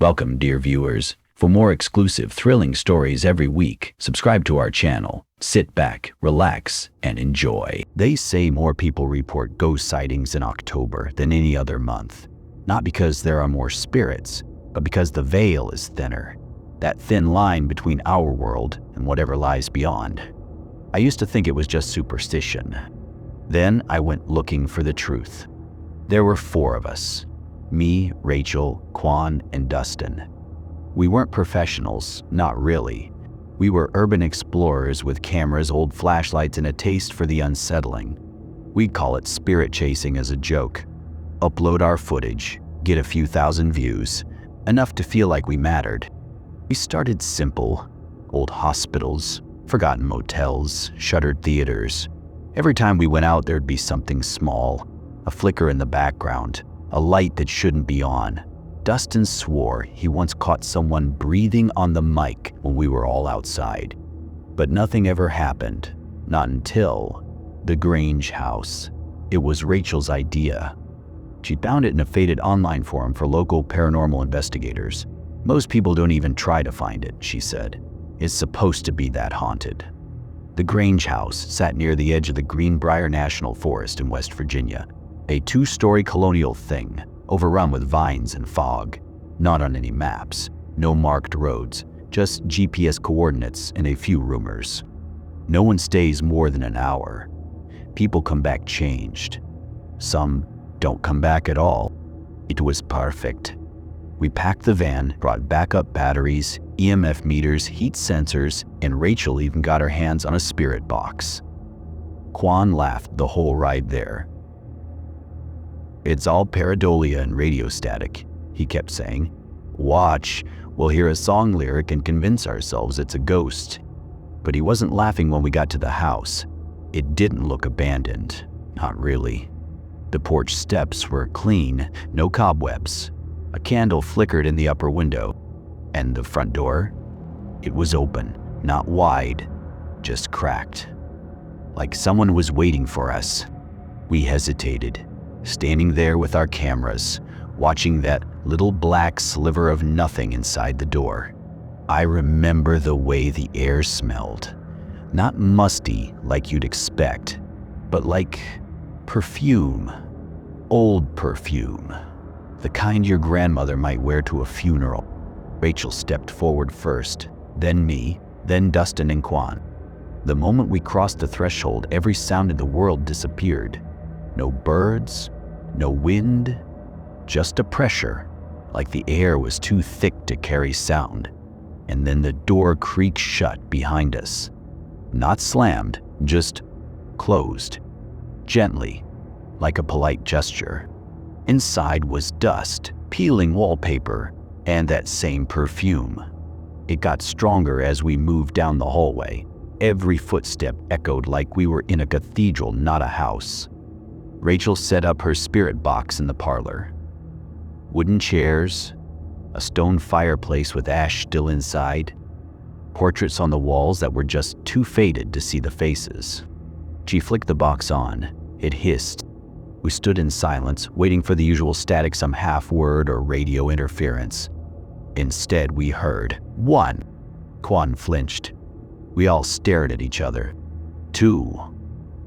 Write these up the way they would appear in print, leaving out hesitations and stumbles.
Welcome, dear viewers. For more exclusive, thrilling stories every week, subscribe to our channel. Sit back, relax, and enjoy. They say more people report ghost sightings in October than any other month. Not because there are more spirits, but because the veil is thinner. That thin line between our world and whatever lies beyond. I used to think it was just superstition. Then I went looking for the truth. There were 4 of us. Me, Rachel, Quan, and Dustin. We weren't professionals, not really. We were urban explorers with cameras, old flashlights, and a taste for the unsettling. We'd call it spirit chasing as a joke. Upload our footage, get a few thousand views, enough to feel like we mattered. We started simple. Old hospitals, forgotten motels, shuttered theaters. Every time we went out, there'd be something small, a flicker in the background, a light that shouldn't be on. Dustin swore he once caught someone breathing on the mic when we were all outside. But nothing ever happened, not until the Grange house. It was Rachel's idea. She found it in a faded online forum for local paranormal investigators. Most people don't even try to find it, she said. It's supposed to be that haunted. The Grange house sat near the edge of the Greenbrier National Forest in West Virginia, a 2-story colonial thing, overrun with vines and fog. Not on any maps, no marked roads, just GPS coordinates and a few rumors. No one stays more than an hour. People come back changed. Some don't come back at all. It was perfect. We packed the van, brought backup batteries, EMF meters, heat sensors, and Rachel even got her hands on a spirit box. Quan laughed the whole ride there. "It's all pareidolia and radio static," he kept saying. "Watch, we'll hear a song lyric and convince ourselves it's a ghost." But he wasn't laughing when we got to the house. It didn't look abandoned, not really. The porch steps were clean, no cobwebs. A candle flickered in the upper window. And the front door? It was open, not wide, just cracked. Like someone was waiting for us. We hesitated, standing there with our cameras, watching that little black sliver of nothing inside the door. I remember the way the air smelled. Not musty like you'd expect, but like perfume. Old perfume. The kind your grandmother might wear to a funeral. Rachel stepped forward first, then me, then Dustin and Quan. The moment we crossed the threshold, every sound in the world disappeared. No birds, no wind, just a pressure, like the air was too thick to carry sound. And then the door creaked shut behind us. Not slammed, just closed. Gently, like a polite gesture. Inside was dust, peeling wallpaper, and that same perfume. It got stronger as we moved down the hallway. Every footstep echoed like we were in a cathedral, not a house. Rachel set up her spirit box in the parlor. Wooden chairs, a stone fireplace with ash still inside, portraits on the walls that were just too faded to see the faces. She flicked the box on. It hissed. We stood in silence, waiting for the usual static, some half-word or radio interference. Instead, we heard 1. Quan flinched. We all stared at each other. 2.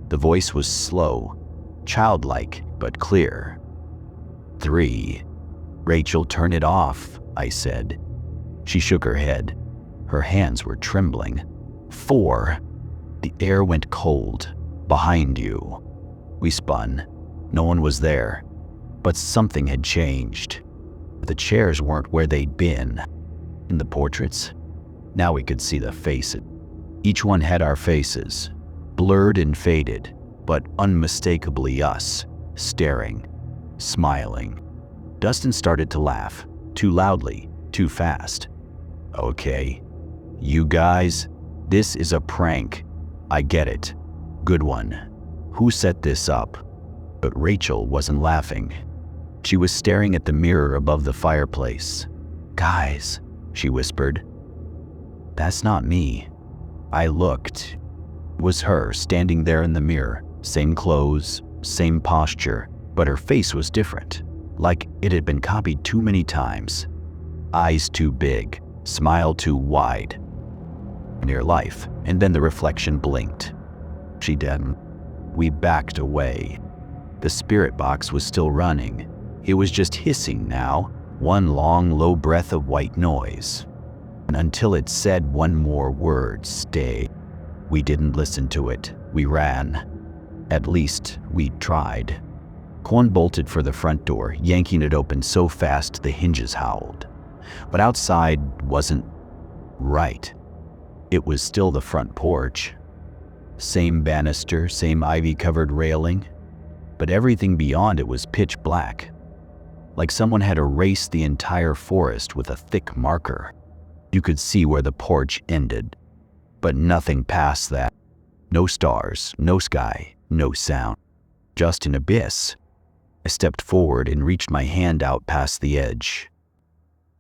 The voice was slow, childlike, but clear. 3. "Rachel, turn it off," I said. She shook her head. Her hands were trembling. 4. The air went cold. "Behind you." We spun. No one was there. But something had changed. The chairs weren't where they'd been. In the portraits, now we could see the faces. Each one had our faces, blurred and faded, but unmistakably us, staring, smiling. Dustin started to laugh, too loudly, too fast. "Okay, you guys, this is a prank. I get it. Good one. Who set this up?" But Rachel wasn't laughing. She was staring at the mirror above the fireplace. "Guys," she whispered. "That's not me." I looked. It was her standing there in the mirror. Same clothes, same posture, but her face was different, like it had been copied too many times. Eyes too big, smile too wide. Near life, and then the reflection blinked. She didn't. We backed away. The spirit box was still running. It was just hissing now, one long, low breath of white noise. And until it said one more word, stay. We didn't listen to it. We ran. At least, we tried. Quan bolted for the front door, yanking it open so fast the hinges howled. But outside wasn't right. It was still the front porch. Same banister, same ivy-covered railing, but everything beyond it was pitch black. Like someone had erased the entire forest with a thick marker. You could see where the porch ended, but nothing past that. No stars, no sky, no sound. Just an abyss. I stepped forward and reached my hand out past the edge.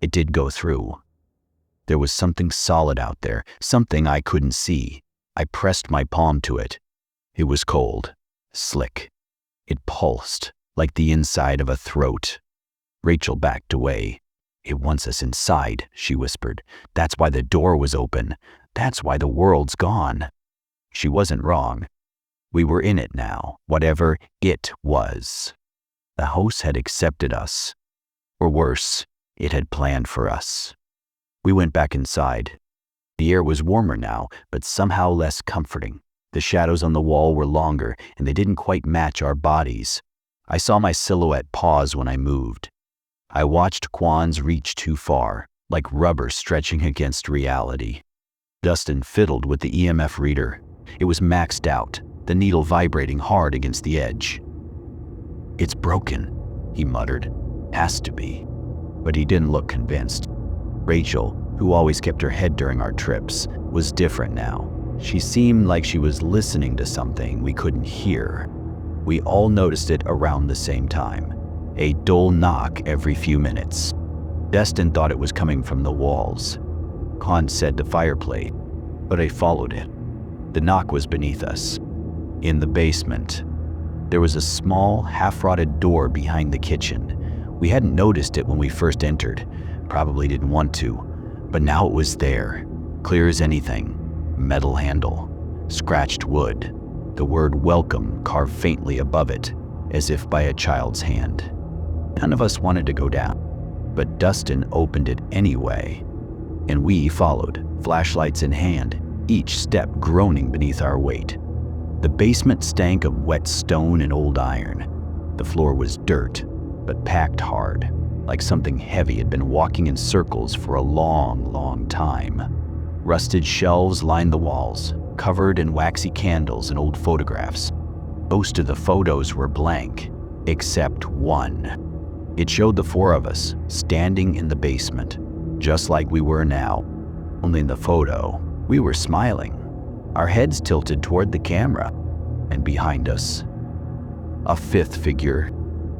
It did go through. There was something solid out there, something I couldn't see. I pressed my palm to it. It was cold, slick. It pulsed like the inside of a throat. Rachel backed away. "It wants us inside," she whispered. "That's why the door was open. That's why the world's gone." She wasn't wrong. We were in it now, whatever it was. The host had accepted us. Or worse, it had planned for us. We went back inside. The air was warmer now, but somehow less comforting. The shadows on the wall were longer, and they didn't quite match our bodies. I saw my silhouette pause when I moved. I watched Quan's reach too far, like rubber stretching against reality. Dustin fiddled with the EMF reader. It was maxed out, the needle vibrating hard against the edge. "It's broken," he muttered. "Has to be." But he didn't look convinced. Rachel, who always kept her head during our trips, was different now. She seemed like she was listening to something we couldn't hear. We all noticed it around the same time. A dull knock every few minutes. Destin thought it was coming from the walls. Khan said the fireplace, but I followed it. The knock was beneath us. In the basement. There was a small, half-rotted door behind the kitchen. We hadn't noticed it when we first entered. Probably didn't want to. But now it was there, clear as anything. Metal handle, scratched wood, the word welcome carved faintly above it, as if by a child's hand. None of us wanted to go down, but Dustin opened it anyway. And we followed, flashlights in hand, each step groaning beneath our weight. The basement stank of wet stone and old iron. The floor was dirt, but packed hard, like something heavy had been walking in circles for a long, long time. Rusted shelves lined the walls, covered in waxy candles and old photographs. Most of the photos were blank, except one. It showed the four of us, standing in the basement, just like we were now. Only in the photo, we were smiling, our heads tilted toward the camera, and behind us, a fifth figure,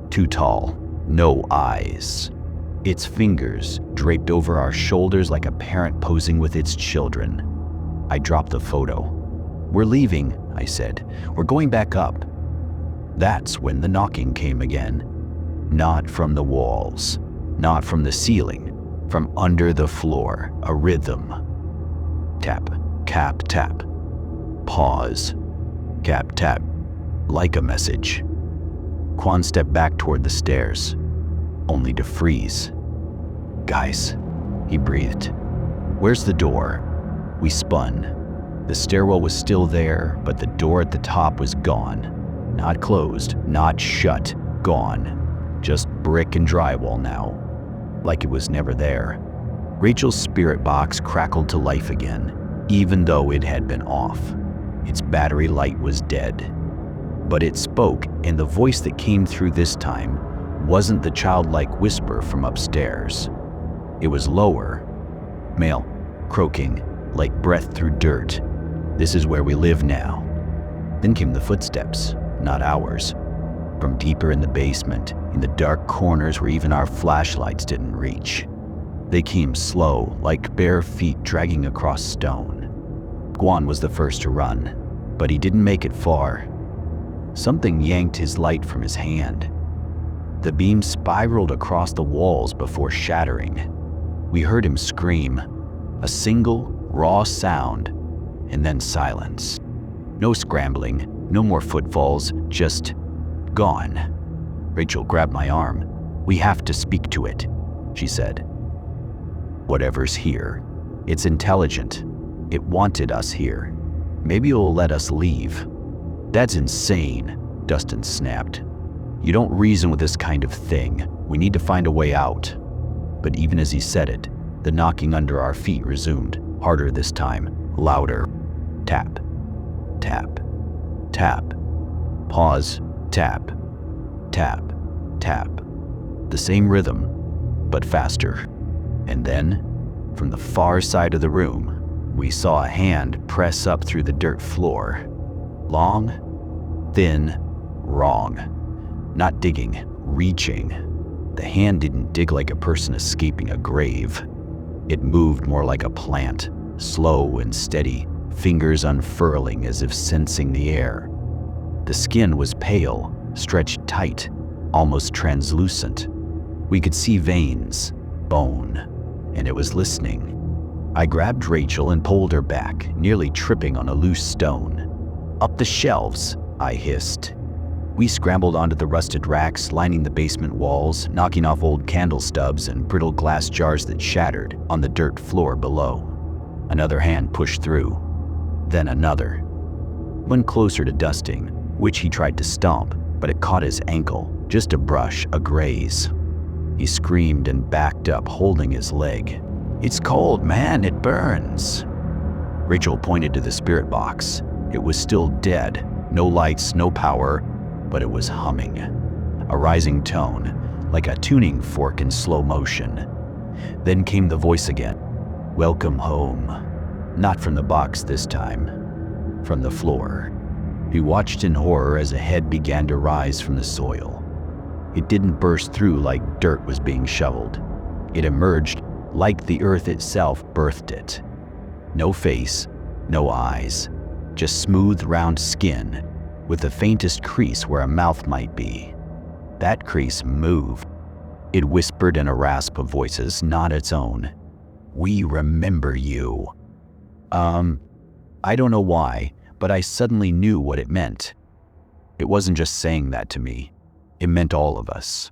too tall, no eyes. Its fingers draped over our shoulders like a parent posing with its children. I dropped the photo. "We're leaving," I said. "We're going back up." That's when the knocking came again. Not from the walls, not from the ceiling, from under the floor, a rhythm. Tap, tap, tap. Pause. Tap, tap. Like a message. Quan stepped back toward the stairs, only to freeze. "Guys," he breathed. "Where's the door?" We spun. The stairwell was still there, but the door at the top was gone. Not closed, not shut, gone. Just brick and drywall now, like it was never there. Rachel's spirit box crackled to life again, even though it had been off. Its battery light was dead. But it spoke, and the voice that came through this time wasn't the childlike whisper from upstairs. It was lower, male, croaking, like breath through dirt. "This is where we live now." Then came the footsteps, not ours. From deeper in the basement, in the dark corners where even our flashlights didn't reach. They came slow, like bare feet dragging across stone. Guan was the first to run, but he didn't make it far. Something yanked his light from his hand. The beam spiraled across the walls before shattering. We heard him scream, a single, raw sound, and then silence. No scrambling, no more footfalls, just gone. Rachel grabbed my arm. "We have to speak to it," she said. "Whatever's here, it's intelligent. It wanted us here. Maybe it'll let us leave." "That's insane," Dustin snapped. "You don't reason with this kind of thing. We need to find a way out." But even as he said it, the knocking under our feet resumed, harder this time, louder. Tap, tap, tap. Pause, tap, tap, tap. The same rhythm, but faster. And then, from the far side of the room, we saw a hand press up through the dirt floor. Long, thin, wrong. Not digging, reaching. The hand didn't dig like a person escaping a grave. It moved more like a plant, slow and steady, fingers unfurling as if sensing the air. The skin was pale, stretched tight, almost translucent. We could see veins, bone, and it was listening. I grabbed Rachel and pulled her back, nearly tripping on a loose stone. "Up the shelves," I hissed. We scrambled onto the rusted racks lining the basement walls, knocking off old candle stubs and brittle glass jars that shattered on the dirt floor below. Another hand pushed through, then another. One closer to Dustin, which he tried to stomp, but it caught his ankle, just a brush, a graze. He screamed and backed up, holding his leg. "It's cold, man, it burns." Rachel pointed to the spirit box. It was still dead, no lights, no power, but it was humming. A rising tone, like a tuning fork in slow motion. Then came the voice again. "Welcome home." Not from the box this time, from the floor. We watched in horror as a head began to rise from the soil. It didn't burst through like dirt was being shoveled. It emerged like the earth itself birthed it. No face, no eyes, just smooth, round skin, with the faintest crease where a mouth might be. That crease moved. It whispered in a rasp of voices not its own. "We remember you." I don't know why, but I suddenly knew what it meant. It wasn't just saying that to me. It meant all of us.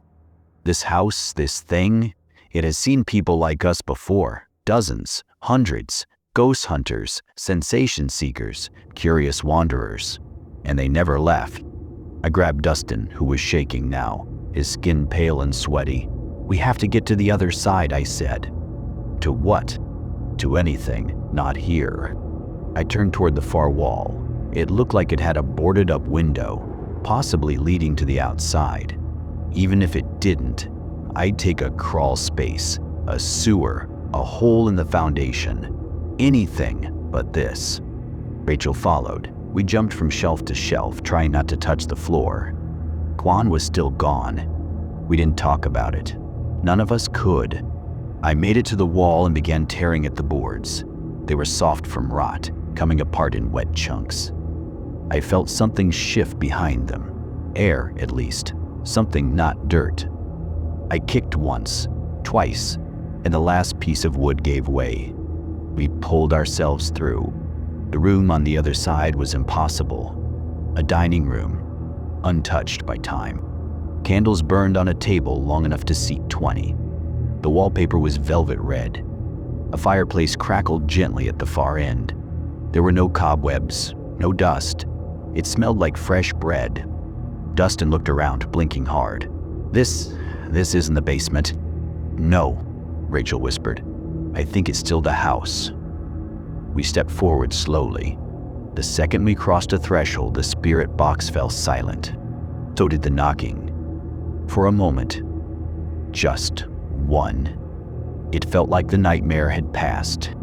This house, this thing, it has seen people like us before. Dozens, hundreds, ghost hunters, sensation seekers, curious wanderers. And they never left. I grabbed Dustin, who was shaking now, his skin pale and sweaty. "We have to get to the other side," I said. "To what?" "To anything, not here." I turned toward the far wall. It looked like it had a boarded-up window, possibly leading to the outside. Even if it didn't, I'd take a crawl space, a sewer, a hole in the foundation. Anything but this. Rachel followed. We jumped from shelf to shelf, trying not to touch the floor. Quan was still gone. We didn't talk about it. None of us could. I made it to the wall and began tearing at the boards. They were soft from rot, coming apart in wet chunks. I felt something shift behind them. Air, at least. Something not dirt. I kicked once, twice, and the last piece of wood gave way. We pulled ourselves through. The room on the other side was impossible. A dining room, untouched by time. Candles burned on a table long enough to seat 20. The wallpaper was velvet red. A fireplace crackled gently at the far end. There were no cobwebs, no dust. It smelled like fresh bread. Dustin looked around, blinking hard. This isn't the basement." "No," Rachel whispered. "I think it's still the house." We stepped forward slowly. The second we crossed a threshold, the spirit box fell silent. So did the knocking. For a moment. Just one. It felt like the nightmare had passed.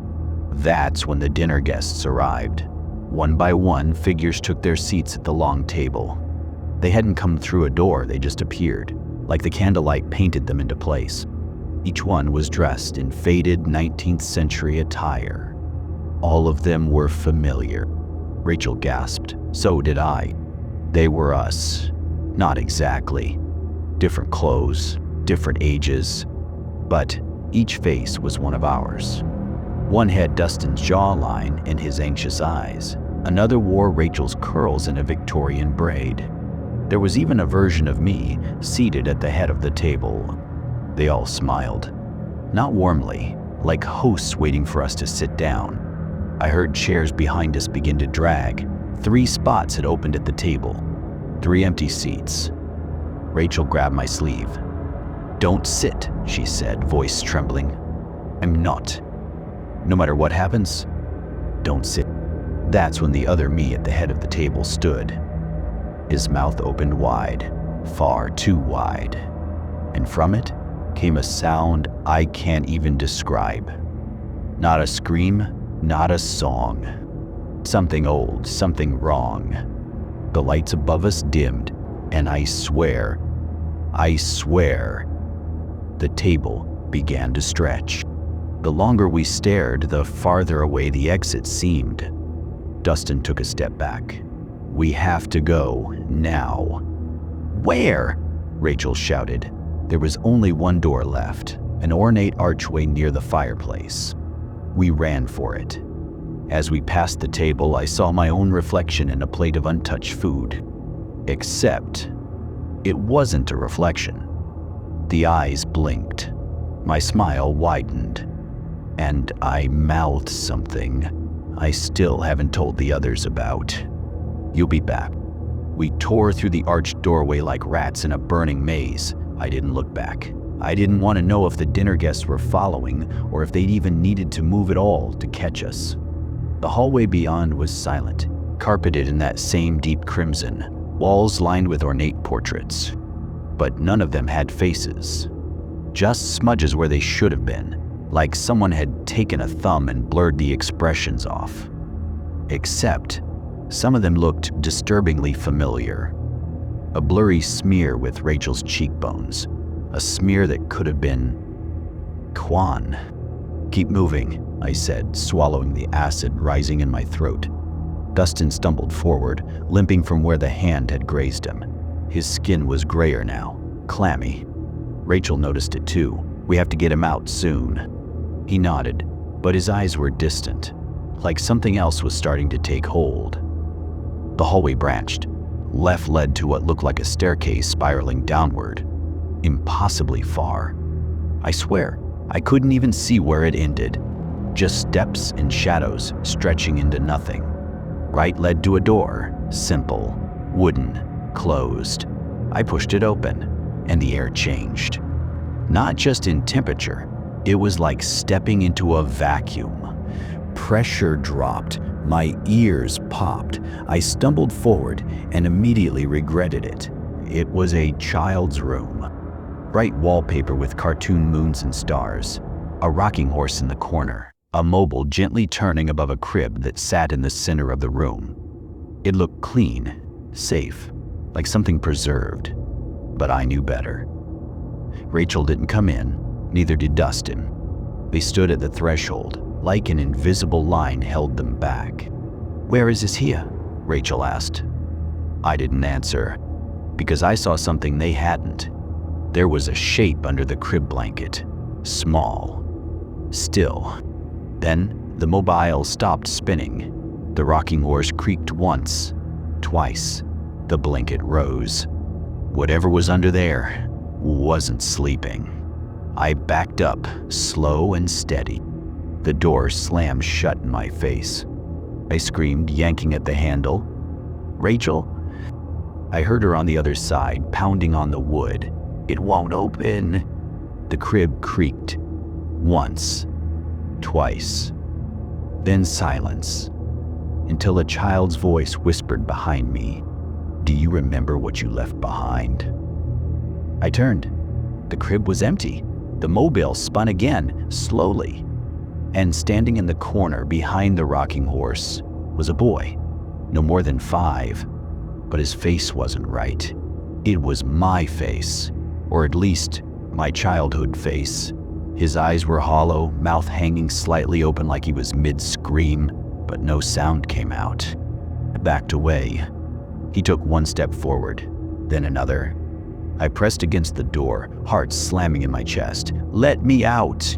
That's when the dinner guests arrived. One by one, figures took their seats at the long table. They hadn't come through a door, they just appeared, like the candlelight painted them into place. Each one was dressed in faded 19th century attire. All of them were familiar. Rachel gasped. So did I. They were us. Not exactly. Different clothes, different ages, but Each face was one of ours. One had Dustin's jawline and his anxious eyes. Another wore Rachel's curls in a Victorian braid. There was even a version of me seated at the head of the table. They all smiled. Not warmly, like hosts waiting for us to sit down. I heard chairs behind us begin to drag. 3 spots had opened at the table. 3 empty seats. Rachel grabbed my sleeve. "Don't sit," she said, voice trembling. "I'm not. No matter what happens, don't sit." That's when the other me at the head of the table stood. His mouth opened wide, far too wide, and from it came a sound I can't even describe. Not a scream, not a song. Something old, something wrong. The lights above us dimmed, and I swear, the table began to stretch. The longer we stared, the farther away the exit seemed. Dustin took a step back. "We have to go, now." "Where?" Rachel shouted. There was only one door left, an ornate archway near the fireplace. We ran for it. As we passed the table, I saw my own reflection in a plate of untouched food. Except, it wasn't a reflection. The eyes blinked. My smile widened. And I mouthed something I still haven't told the others about. "You'll be back." We tore through the arched doorway like rats in a burning maze. I didn't look back. I didn't want to know if the dinner guests were following or if they'd even needed to move at all to catch us. The hallway beyond was silent, carpeted in that same deep crimson, walls lined with ornate portraits. But none of them had faces. Just smudges where they should have been, like someone had taken a thumb and blurred the expressions off. Except, some of them looked disturbingly familiar. A blurry smear with Rachel's cheekbones, a smear that could have been Quan. "Keep moving," I said, swallowing the acid rising in my throat. Dustin stumbled forward, limping from where the hand had grazed him. His skin was grayer now, clammy. Rachel noticed it too. "We have to get him out soon." He nodded, but his eyes were distant, like something else was starting to take hold. The hallway branched. Left led to what looked like a staircase spiraling downward, impossibly far. I swear, I couldn't even see where it ended. Just steps and shadows stretching into nothing. Right led to a door, simple, wooden, closed. I pushed it open, and the air changed. Not just in temperature, it was like stepping into a vacuum. Pressure dropped, my ears popped. I stumbled forward and immediately regretted it. It was a child's room. Bright wallpaper with cartoon moons and stars. A rocking horse in the corner. A mobile gently turning above a crib that sat in the center of the room. It looked clean, safe, like something preserved. But I knew better. Rachel didn't come in, neither did Dustin. They stood at the threshold, like an invisible line held them back. "Where is this here?" Rachel asked. I didn't answer, because I saw something they hadn't. There was a shape under the crib blanket, small, still. Then the mobile stopped spinning. The rocking horse creaked once, twice. The blanket rose. Whatever was under there wasn't sleeping. I backed up, slow and steady. The door slammed shut in my face. I screamed, yanking at the handle. "Rachel?" I heard her on the other side, pounding on the wood. "It won't open." The crib creaked. Once. Twice. Then silence. Until a child's voice whispered behind me, "Do you remember what you left behind?" I turned. The crib was empty. The mobile spun again, slowly. And standing in the corner behind the rocking horse was a boy, no more than 5. But his face wasn't right. It was my face, or at least my childhood face. His eyes were hollow, mouth hanging slightly open like he was mid-scream, but no sound came out. I backed away. He took one step forward, then another. I pressed against the door, heart slamming in my chest. Let me out!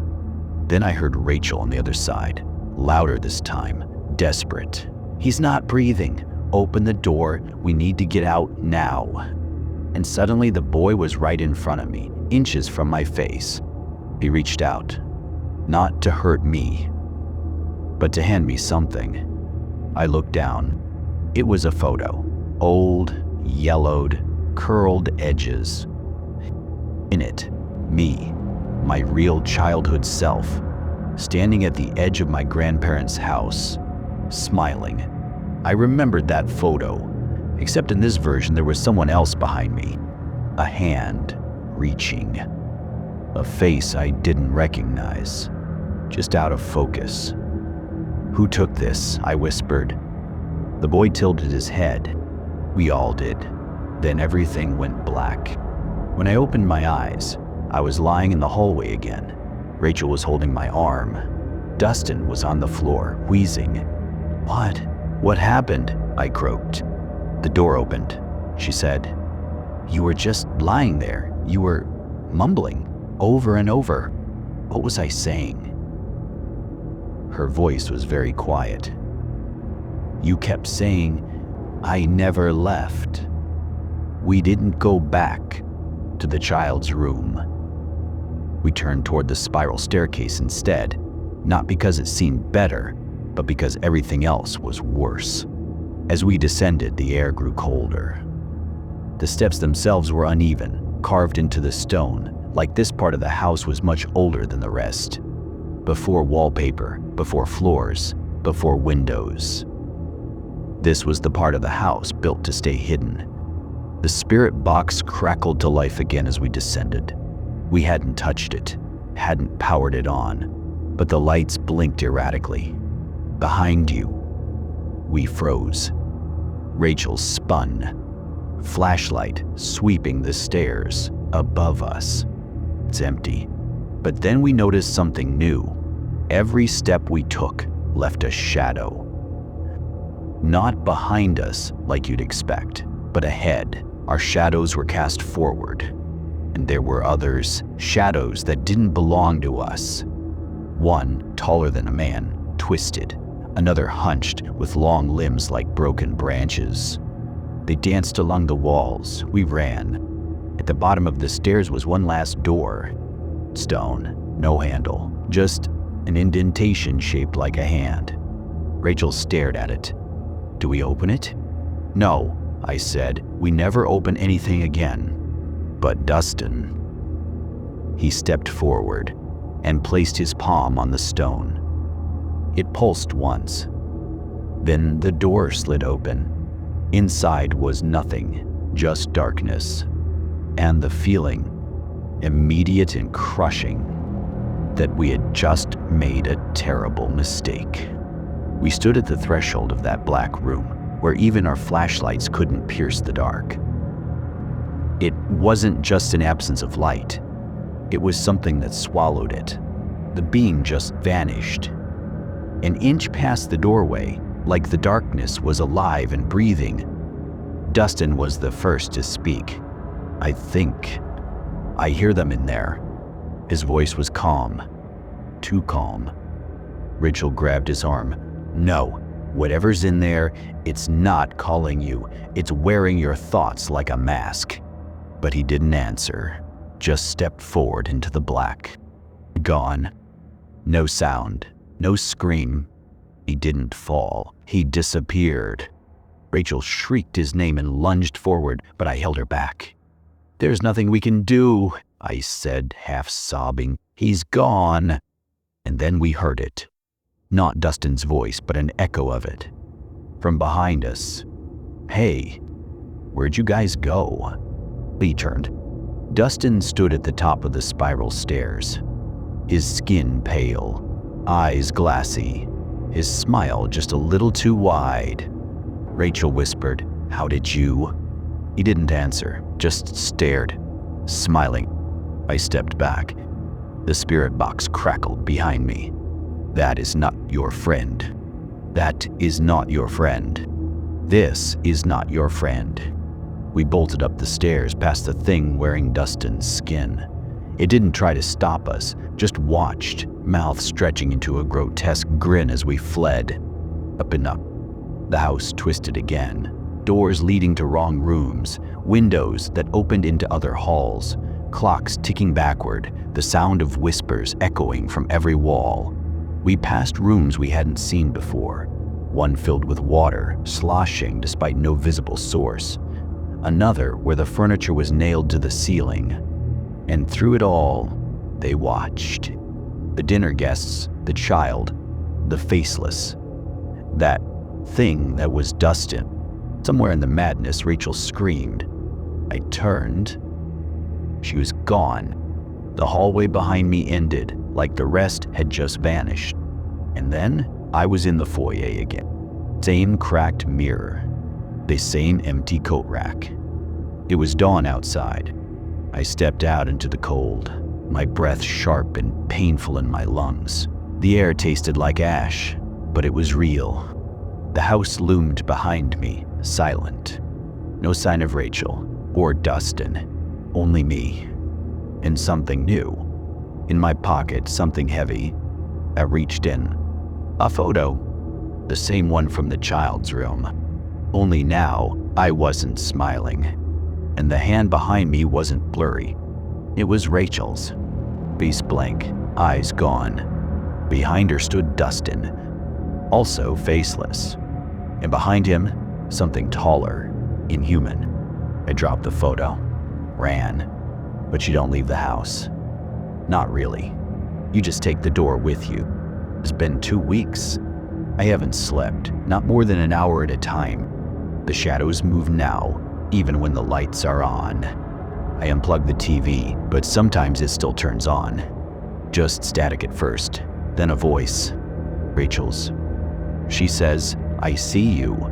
Then I heard Rachel on the other side, louder this time, desperate. He's not breathing. Open the door. We need to get out now. And suddenly the boy was right in front of me, inches from my face. He reached out, not to hurt me, but to hand me something. I looked down. It was a photo. Old, yellowed, curled edges. In it, me, my real childhood self, standing at the edge of my grandparents' house, smiling. I remembered that photo, except in this version there was someone else behind me. A hand reaching. A face I didn't recognize, just out of focus. Who took this? I whispered. The boy tilted his head. We all did. Then everything went black. When I opened my eyes, I was lying in the hallway again. Rachel was holding my arm. Dustin was on the floor, wheezing. What? What happened? I croaked. The door opened. She said, You were just lying there. You were mumbling over and over. What was I saying? Her voice was very quiet. You kept saying, I never left. We didn't go back to the child's room. We turned toward the spiral staircase instead, not because it seemed better, but because everything else was worse. As we descended, the air grew colder. The steps themselves were uneven, carved into the stone, like this part of the house was much older than the rest. Before wallpaper, before floors, before windows. This was the part of the house built to stay hidden. The spirit box crackled to life again as we descended. We hadn't touched it, hadn't powered it on, but the lights blinked erratically. Behind you, we froze. Rachel spun, flashlight sweeping the stairs above us. It's empty. But then we noticed something new. Every step we took left a shadow. Not behind us like you'd expect, but ahead. Our shadows were cast forward. And there were others, shadows that didn't belong to us. One, taller than a man, twisted. Another hunched with long limbs like broken branches. They danced along the walls. We ran. At the bottom of the stairs was one last door. Stone, no handle, just an indentation shaped like a hand. Rachel stared at it. Do we open it? No, I said. We never open anything again. But Dustin. He stepped forward and placed his palm on the stone. It pulsed once. Then the door slid open. Inside was nothing, just darkness. And the feeling, immediate and crushing, that we had just made a terrible mistake. We stood at the threshold of that black room, where even our flashlights couldn't pierce the dark. It wasn't just an absence of light. It was something that swallowed it. The being just vanished. An inch past the doorway, like the darkness was alive and breathing. Dustin was the first to speak. I think. I hear them in there. His voice was calm. Too calm. Rachel grabbed his arm. No, whatever's in there, it's not calling you. It's wearing your thoughts like a mask. But he didn't answer, just stepped forward into the black. Gone. No sound, no scream. He didn't fall. He disappeared. Rachel shrieked his name and lunged forward, but I held her back. There's nothing we can do, I said, half sobbing. He's gone. And then we heard it. Not Dustin's voice, but an echo of it. From behind us. Hey, where'd you guys go? He turned. Dustin stood at the top of the spiral stairs. His skin pale, eyes glassy, his smile just a little too wide. Rachel whispered, How did you? He didn't answer, just stared, smiling. I stepped back. The spirit box crackled behind me. That is not your friend. That is not your friend. This is not your friend. We bolted up the stairs past the thing wearing Dustin's skin. It didn't try to stop us, just watched, mouth stretching into a grotesque grin as we fled. Up and up. The house twisted again. Doors leading to wrong rooms, windows that opened into other halls, clocks ticking backward, the sound of whispers echoing from every wall. We passed rooms we hadn't seen before, one filled with water, sloshing despite no visible source, another where the furniture was nailed to the ceiling. And through it all, they watched. The dinner guests, the child, the faceless. That thing that was Dustin. Somewhere in the madness, Rachel screamed. I turned. She was gone. The hallway behind me ended, like the rest had just vanished. And then I was in the foyer again. Same cracked mirror. The same empty coat rack. It was dawn outside. I stepped out into the cold, my breath sharp and painful in my lungs. The air tasted like ash, but it was real. The house loomed behind me, silent. No sign of Rachel or Dustin, only me. And something new. In my pocket, something heavy. I reached in. A photo. The same one from the child's room. Only now, I wasn't smiling. And the hand behind me wasn't blurry. It was Rachel's. Face blank, eyes gone. Behind her stood Dustin, also faceless. And behind him, something taller, inhuman. I dropped the photo, ran. But you don't leave the house. Not really. You just take the door with you. It's been 2 weeks. I haven't slept, not more than an hour at a time. The shadows move now, even when the lights are on. I unplug the TV, but sometimes it still turns on. Just static at first, then a voice. Rachel's. She says, I see you.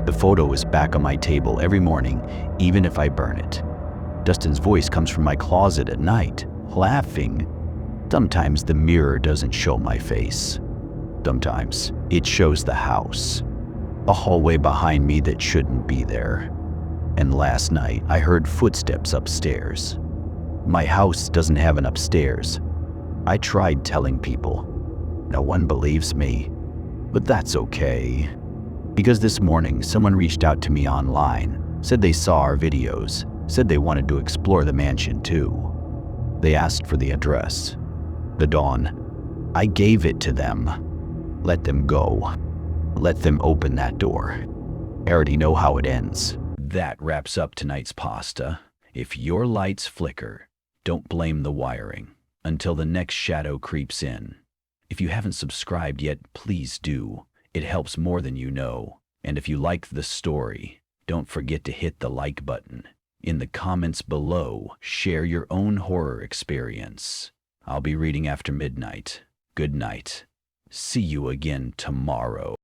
The photo is back on my table every morning, even if I burn it. Dustin's voice comes from my closet at night, laughing. Sometimes the mirror doesn't show my face. Sometimes it shows the house. A hallway behind me that shouldn't be there. And last night, I heard footsteps upstairs. My house doesn't have an upstairs. I tried telling people. No one believes me. But that's okay. Because this morning, someone reached out to me online, said they saw our videos, said they wanted to explore the mansion too. They asked for the address. The dawn. I gave it to them. Let them go. Let them open that door. I already know how it ends. That wraps up tonight's pasta. If your lights flicker, don't blame the wiring until the next shadow creeps in. If you haven't subscribed yet, please do. It helps more than you know. And if you liked the story, don't forget to hit the like button. In the comments below, share your own horror experience. I'll be reading after midnight. Good night. See you again tomorrow.